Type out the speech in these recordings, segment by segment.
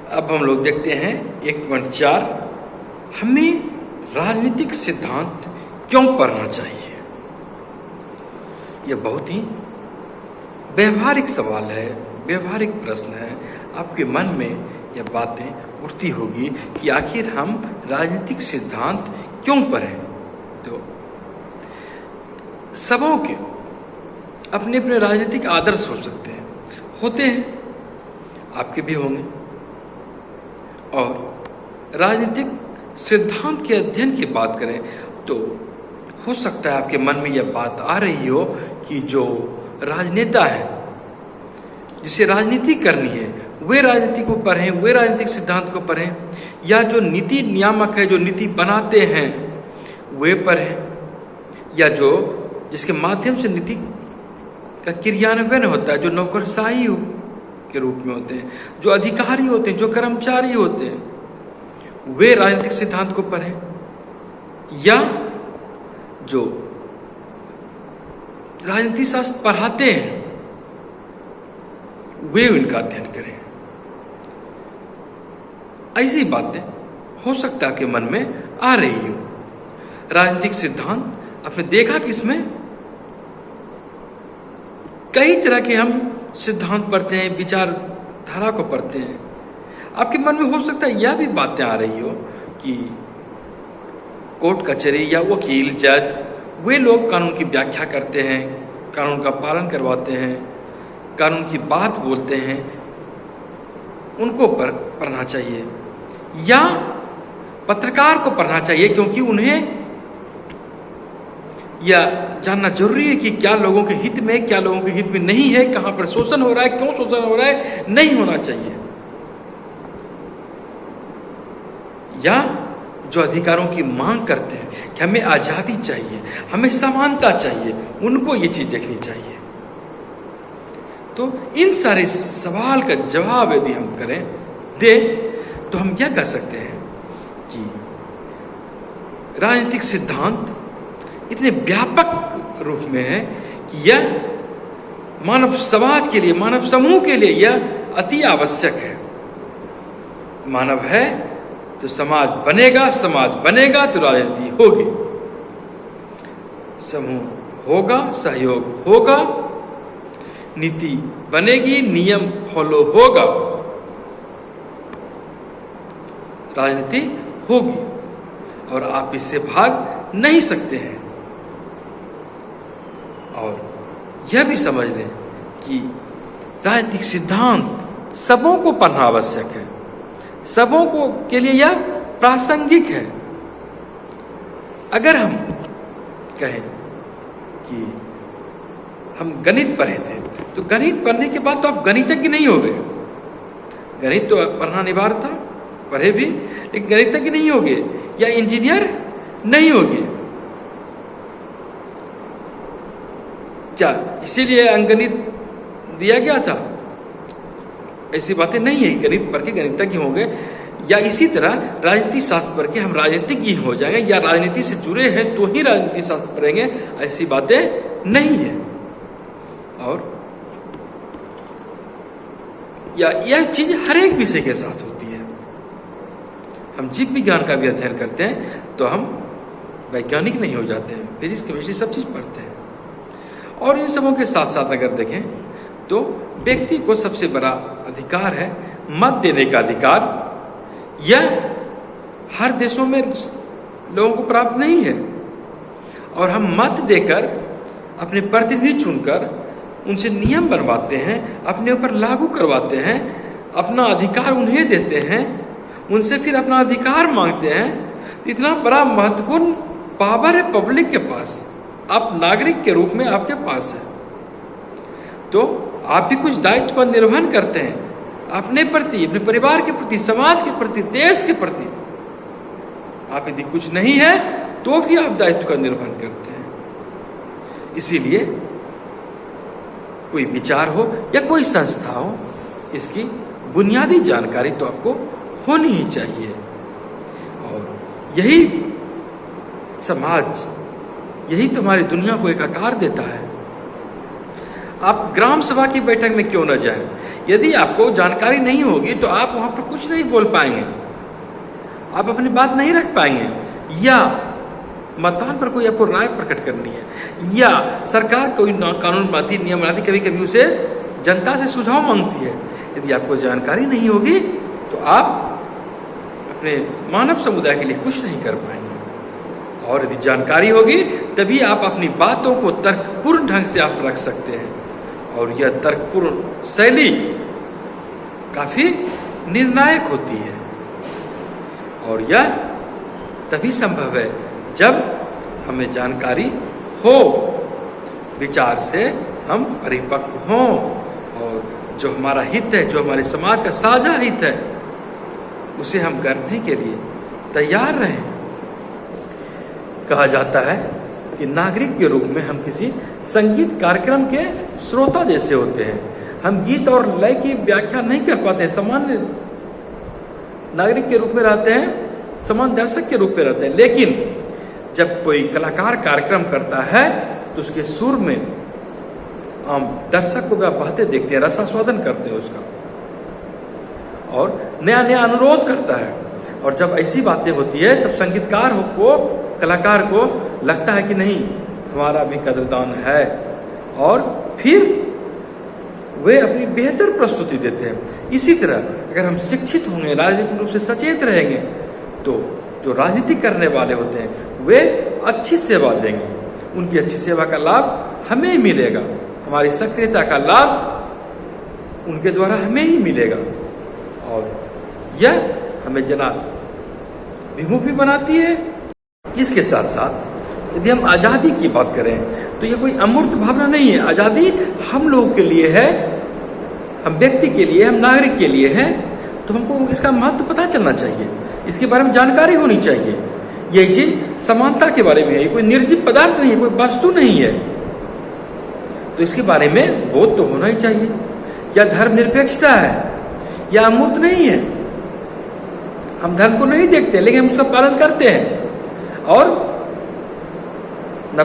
अब हम लोग देखते हैं 1.4 हमें राजनीतिक सिद्धांत क्यों पढ़ना चाहिए। यह बहुत ही व्यवहारिक सवाल है, व्यवहारिक प्रश्न है। आपके मन में यह बातें उठती होगी कि आखिर हम राजनीतिक सिद्धांत क्यों पढ़ें। तो सबों के अपने अपने राजनीतिक आदर्श हो सकते हैं, होते हैं, आपके भी होंगे। और राजनीतिक सिद्धांत के अध्ययन की बात करें तो हो सकता है आपके मन में यह बात आ रही हो कि जो राजनेता है, जिसे राजनीति करनी है, वे राजनीति को पढ़ें, वे राजनीतिक सिद्धांत को पढ़ें, या जो नीति नियामक है, जो नीति बनाते हैं, वे पढ़ें, या जो जिसके माध्यम से नीति का क्रियान्वयन होता है, जो नौकरशाही के रूप में होते हैं, जो अधिकारी होते हैं, जो कर्मचारी होते हैं, वे राजनीतिक सिद्धांत को पढ़ें, या जो राजनीति शास्त्र पढ़ाते हैं वे उनका अध्ययन करें। ऐसी बातें हो सकता है कि मन में आ रही हो। राजनीतिक सिद्धांत आपने देखा कि इसमें कई तरह के हम सिद्धांत पढ़ते हैं, विचारधारा को पढ़ते हैं। आपके मन में हो सकता है यह भी बातें आ रही हो कि कोर्ट कचहरी या वकील, जज, वे लोग कानून की व्याख्या करते हैं, कानून का पालन करवाते हैं, कानून की बात बोलते हैं, उनको पढ़ना चाहिए, या पत्रकार को पढ़ना चाहिए, क्योंकि उन्हें यह जानना जरूरी है कि क्या लोगों के हित में, क्या लोगों के हित में नहीं है, कहां पर शोषण हो रहा है, क्यों शोषण हो रहा है, नहीं होना चाहिए। या जो अधिकारों की मांग करते हैं कि हमें आजादी चाहिए, हमें समानता चाहिए, उनको ये चीज देखनी चाहिए। तो इन सारे सवाल का जवाब यदि हम दें तो हम यह कह सकते हैं कि राजनीतिक सिद्धांत इतने व्यापक रूप में है कि यह मानव समाज के लिए, मानव समूह के लिए यह अति आवश्यक है। मानव है तो समाज बनेगा, समाज बनेगा तो राजनीति होगी, समूह होगा, सहयोग होगा, नीति बनेगी, नियम फॉलो होगा, राजनीति होगी, और आप इससे भाग नहीं सकते हैं। और यह भी समझ लें कि राजनीतिक सिद्धांत सबों को पढ़ना आवश्यक है, सबों को के लिए यह प्रासंगिक है। अगर हम कहें कि हम गणित पढ़े थे तो गणित पढ़ने के बाद तो आप गणितज्ञ नहीं हो गए। गणित तो पढ़ना अनिवार्य था, पढ़े भी, लेकिन गणितज्ञ नहीं हो गए या इंजीनियर नहीं हो गए। क्या इसीलिए अंकगणित दिया गया था? ऐसी बातें नहीं है। गणित पढ़ के गणितज्ञ हो गए, या इसी तरह राजनीति शास्त्र पढ़ के हम राजनीतिज्ञ हो जाएंगे, या राजनीति से जुड़े हैं तो ही राजनीति शास्त्र पढ़ेंगे, ऐसी बातें नहीं है। और या यह चीज हर एक विषय के साथ होती है। हम जीव विज्ञान का भी अध्ययन करते हैं तो हम वैज्ञानिक नहीं हो जाते हैं, फिजिक्स, केमिस्ट्री सब चीज पढ़ते हैं। और इन सबों के साथ साथ अगर देखें तो व्यक्ति को सबसे बड़ा अधिकार है मत देने का अधिकार। यह हर देशों में लोगों को प्राप्त नहीं है, और हम मत देकर अपने प्रतिनिधि चुनकर उनसे नियम बनवाते हैं, अपने ऊपर लागू करवाते हैं, अपना अधिकार उन्हें देते हैं, उनसे फिर अपना अधिकार मांगते हैं। इतना बड़ा महत्वपूर्ण पावर है पब्लिक के पास, आप नागरिक के रूप में आपके पास है। तो आप भी कुछ दायित्व का निर्वहन करते हैं अपने प्रति, अपने परिवार के प्रति, समाज के प्रति, देश के प्रति। आप यदि कुछ नहीं है तो भी आप दायित्व का निर्वहन करते हैं। इसीलिए कोई विचार हो या कोई संस्था हो, इसकी बुनियादी जानकारी तो आपको होनी ही चाहिए। और यही समाज, यही तो हमारी दुनिया को एक आकार देता है। आप ग्राम सभा की बैठक में क्यों न जाएं, यदि आपको जानकारी नहीं होगी तो आप वहां पर कुछ नहीं बोल पाएंगे, आप अपनी बात नहीं रख पाएंगे, या मतदान पर कोई आपको राय प्रकट करनी है, या सरकार कोई कानून बनाती, नियम बनाती, कभी कभी उसे जनता से सुझाव मांगती है। यदि आपको जानकारी नहीं होगी तो आप अपने मानव समुदाय के लिए कुछ नहीं कर पाएंगे। और यदि जानकारी होगी तभी आप अपनी बातों को तर्कपूर्ण ढंग से आप रख सकते हैं, और यह तर्कपूर्ण शैली काफी निर्णायक होती है। और यह तभी संभव है जब हमें जानकारी हो, विचार से हम परिपक्व हों, और जो हमारा हित है, जो हमारे समाज का साझा हित है, उसे हम करने के लिए तैयार रहें। कहा जाता है कि नागरिक के रूप में हम किसी संगीत कार्यक्रम के श्रोता जैसे होते हैं। हम गीत और लय की व्याख्या नहीं कर पाते, सामान्य नागरिक के रूप में रहते हैं, सामान्य दर्शक के रूप में रहते हैं। लेकिन जब कोई कलाकार कार्यक्रम करता है तो उसके सुर में हम दर्शक को बातें देखते हैं, रसास्वादन करते हैं उसका, और नया नया अनुरोध करता है। और जब ऐसी बातें होती है तब संगीतकार को, कलाकार को लगता है कि नहीं, हमारा भी कदरदान है, और फिर वे अपनी बेहतर प्रस्तुति देते हैं। इसी तरह अगर हम शिक्षित होंगे, राजनीतिक रूप से सचेत रहेंगे, तो जो राजनीति करने वाले होते हैं वे अच्छी सेवा देंगे, उनकी अच्छी सेवा का लाभ हमें ही मिलेगा, हमारी सक्रियता का लाभ उनके द्वारा हमें ही मिलेगा। और यह हमें जना विमुख भी बनाती है। इसके साथ साथ यदि हम आजादी की बात करें तो यह कोई अमूर्त भावना नहीं है। आजादी हम लोगों के लिए है, हम व्यक्ति के लिए, हम नागरिक के लिए है, तो हमको इसका महत्व पता चलना चाहिए, इसके बारे में जानकारी होनी चाहिए। यही चीज समानता के बारे में है, ये कोई निर्जीव पदार्थ नहीं है, कोई वस्तु नहीं है, तो इसके बारे में बोध तो होना ही चाहिए। या धर्मनिरपेक्षता है, या अमूर्त नहीं है, हम धर्म को नहीं देखते लेकिन हम उसका पालन करते हैं, और न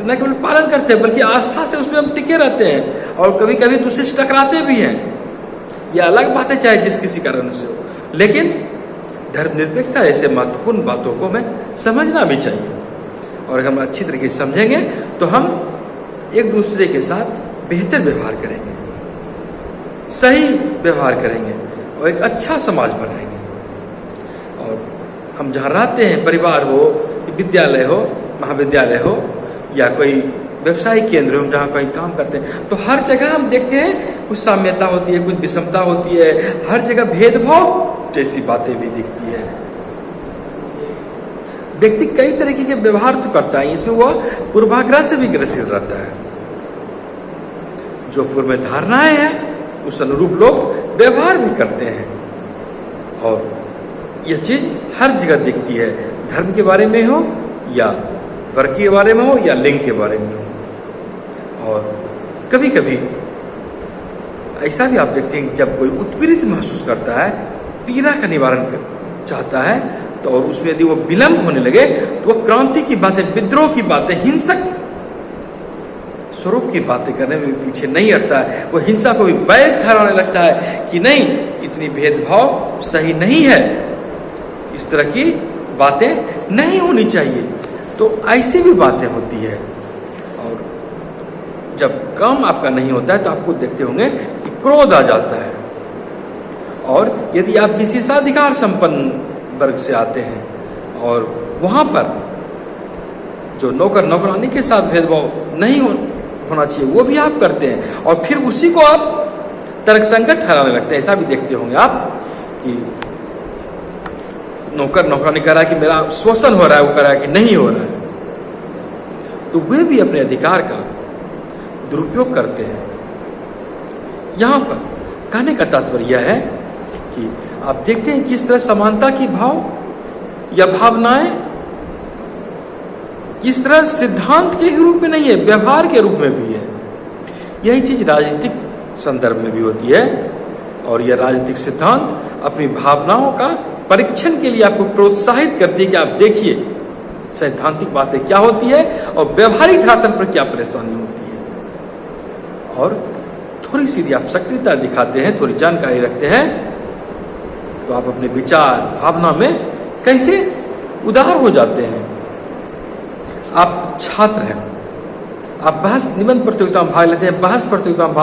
केवल पालन करते हैं बल्कि आस्था से उसमें हम टिके रहते हैं, और कभी कभी दूसरे से टकराते भी हैं। यह अलग बात है, चाहे जिस किसी कारण से हो, लेकिन धर्मनिरपेक्षता ऐसे महत्वपूर्ण बातों को हमें समझना भी चाहिए। और अगर हम अच्छी तरीके से समझेंगे तो हम एक दूसरे के साथ बेहतर व्यवहार करेंगे, सही व्यवहार करेंगे, और एक अच्छा समाज बनाएंगे। और हम जहाँ रहते हैं, परिवार हो, विद्यालय हो, महाविद्यालय हो, या कोई व्यवसायिक केंद्र हो, जहाँ कहीं काम करते हैं, तो हर जगह हम देखते हैं कुछ साम्यता होती है, कुछ विषमता होती है, हर जगह भेदभाव जैसी बातें भी दिखती है। व्यक्ति कई तरीके के व्यवहार तो करता है, इसमें वह पूर्वाग्रह से भी ग्रसित रहता है। जो पूर्व में धारणाएं हैं उस अनुरूप लोग व्यवहार भी करते हैं, और यह चीज हर जगह दिखती है, धर्म के बारे में हो, या वर्ग के बारे में हो, या लिंग के बारे में हो। और कभी कभी ऐसा भी आप देखते हैं कि जब कोई उत्पीड़ित महसूस करता है, पीड़ा का निवारण चाहता है, तो और उसमें यदि वो विलंब होने लगे तो वो क्रांति की बातें, विद्रोह की बातें, हिंसक स्वरूप की बातें करने में पीछे नहीं हटता है। वो हिंसा को भी वैध ठहराने लगता है कि नहीं, इतनी भेदभाव सही नहीं है, इस तरह की बातें नहीं होनी चाहिए। तो ऐसी भी बातें होती है। और जब काम आपका नहीं होता है तो आपको देखते होंगे कि क्रोध आ जाता है। और यदि आप विशेषाधिकार संपन्न वर्ग से आते हैं और वहां पर जो नौकरानी के साथ भेदभाव नहीं होना चाहिए वो भी आप करते हैं, और फिर उसी को आप तर्कसंगत ठहराने लगते हैं। ऐसा भी देखते होंगे आप कि नौकरानी कह रहा है कि मेरा शोषण हो रहा है, वो कह रहा है कि नहीं हो रहा है, तो वे भी अपने अधिकार का दुरुपयोग करते हैं। यहां पर कहने का तात्पर्य यह है कि आप देखते हैं किस तरह समानता की भाव या भावनाएं किस तरह सिद्धांत के रूप में नहीं है, व्यवहार के रूप में भी है। यही चीज राजनीतिक संदर्भ में भी होती है, और यह राजनीतिक सिद्धांत अपनी भावनाओं का परीक्षण के लिए आपको प्रोत्साहित करती है कि आप देखिए सैद्धांतिक बातें क्या होती है और व्यवहारिक धरातल पर क्या परेशानी होती है। और थोड़ी सी आप सक्रियता दिखाते हैं, थोड़ी जानकारी रखते हैं, तो आप अपने विचार भावना में कैसे उदार हो जाते हैं। आप छात्र हैं, आप बहस निबंध प्रतियोगिता में भाग लेते हैं, बहस प्रतियोगिता में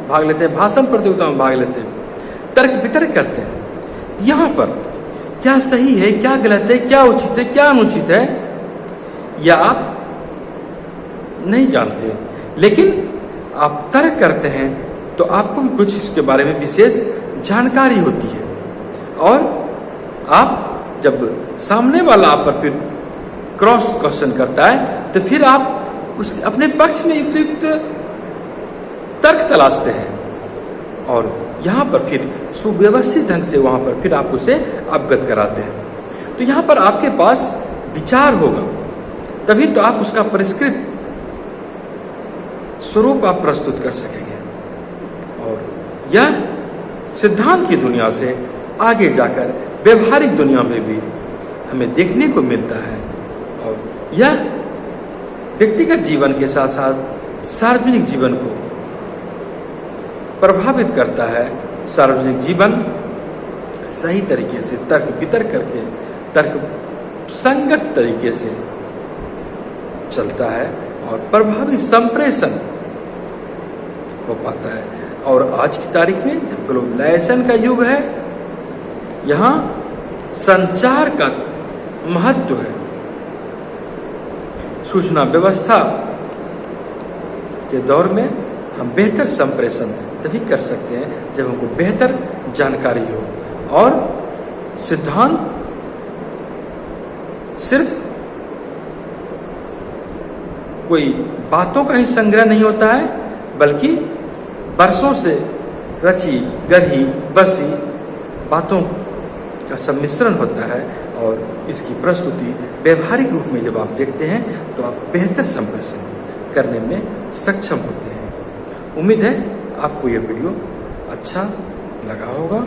भाग लेते हैं, भाषण प्रतियोगिता में भाग लेते हैं, तर्क वितर्क करते हैं। यहाँ पर क्या सही है, क्या गलत है, क्या उचित है, क्या अनुचित है, या आप नहीं जानते, लेकिन आप तर्क करते हैं तो आपको भी कुछ इसके बारे में विशेष जानकारी होती है। और आप जब सामने वाला आप पर फिर क्रॉस क्वेश्चन करता है तो फिर आप उस अपने पक्ष में युक्त तर्क तलाशते हैं और यहाँ पर फिर सुव्यवस्थित ढंग से वहां पर फिर आप उसे अवगत कराते हैं। तो यहाँ पर आपके पास विचार होगा, तभी तो आप उसका परिष्कृत स्वरूप आप प्रस्तुत कर सकेंगे। और यह सिद्धांत की दुनिया से आगे जाकर व्यवहारिक दुनिया में भी हमें देखने को मिलता है। और यह व्यक्तिगत जीवन के साथ साथ सार्वजनिक जीवन को प्रभावित करता है। सार्वजनिक जीवन सही तरीके से तर्क वितर्क करके तर्क संगत तरीके से चलता है और प्रभावी संप्रेषण हो पाता है। और आज की तारीख में जब ग्लोबलाइजेशन का युग है, यहाँ संचार का महत्व है। सूचना व्यवस्था के दौर में हम बेहतर संप्रेषण तभी कर सकते हैं जब हमको बेहतर जानकारी हो। और सिद्धांत सिर्फ कोई बातों का ही संग्रह नहीं होता है, बल्कि वर्षों से रची गढ़ी बसी बातों का सम्मिश्रण होता है। और इसकी प्रस्तुति व्यवहारिक रूप में जब आप देखते हैं तो आप बेहतर संप्रेषण करने में सक्षम होते हैं। उम्मीद है आपको यह वीडियो अच्छा लगा होगा।